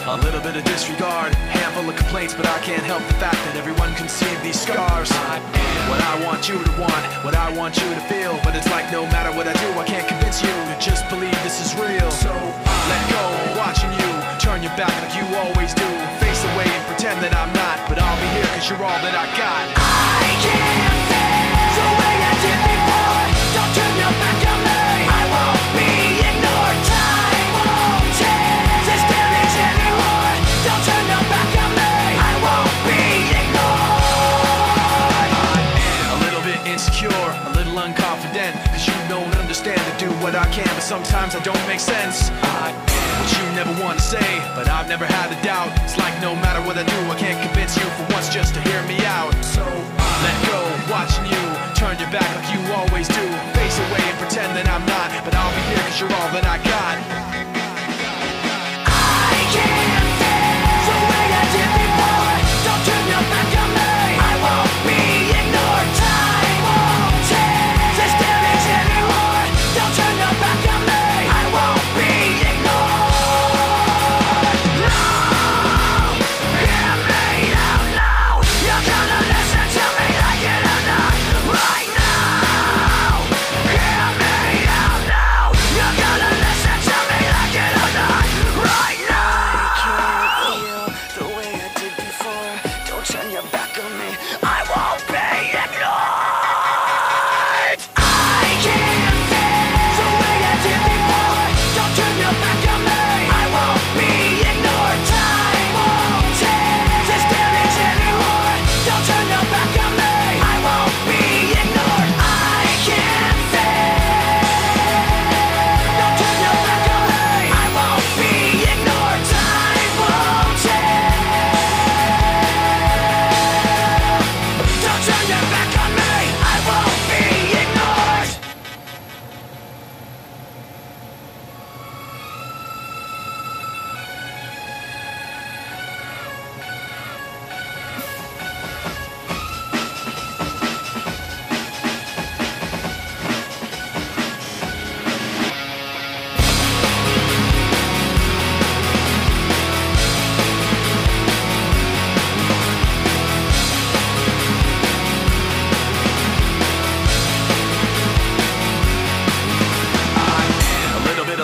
a little bit of disregard, handful of complaints, but I can't help the fact that everyone can see these scars. I am what I want you to want, what I want you to feel, but it's like no matter what I do, I can't convince you to just believe this is real. So let go, watching you turn your back like you always do, face away and pretend that I'm not, but I'll be here cause you're all that I got. I can't feel the way I did before. Don't turn your back on me, I won't be ignored. Time won't change this damage anymore. Don't turn your back on me, I won't be ignored. I'm a little bit insecure, a little unconfident, cause you don't understand to do what I can, but sometimes I don't make sense. I what you never want to say, but I've never had a doubt. It's like no matter what I do, I can't convince you for once just to hear me out. So let go, watching you turn your back like you always do, face away and pretend that I'm not, but I'll be here cause you're all that I got. I can't feel the way I did before. Don't turn your back on me, I won't be ignored. Time won't change this damage anymore. Don't turn your back on me, I won't be ignored.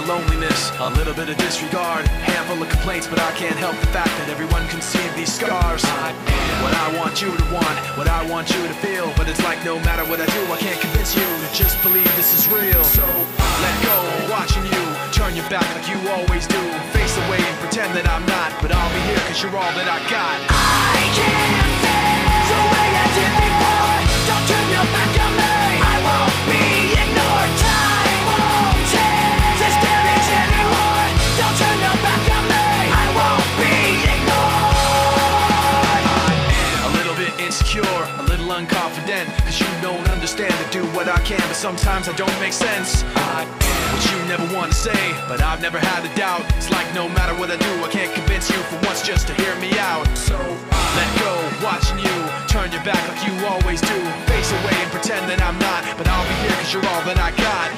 Loneliness, a little bit of disregard, handful of complaints, but I can't help the fact that everyone can see these scars. I am what I want you to want, what I want you to feel, but it's like no matter what I do, I can't convince you to just believe this is real. So let go, watching you turn your back like you always do, face away and pretend that I'm not, but I'll be here cause you're all that I got. I can't feel the way I did before. Don't turn your back on me, I won't be ignored. Time won't change this damage anymore. Don't turn your back on me, I won't be ignored. I'm a little bit insecure, a little unconfident, cause you don't understand to do what I can, but sometimes I don't make sense. I am what you never want to say, but I've never had a doubt. It's like no matter what I do, I can't convince you for once just to hear me out. So let go, watching you turn your back like you always do, face away and pretend that I'm not, but I'll be here cause you're all that I got.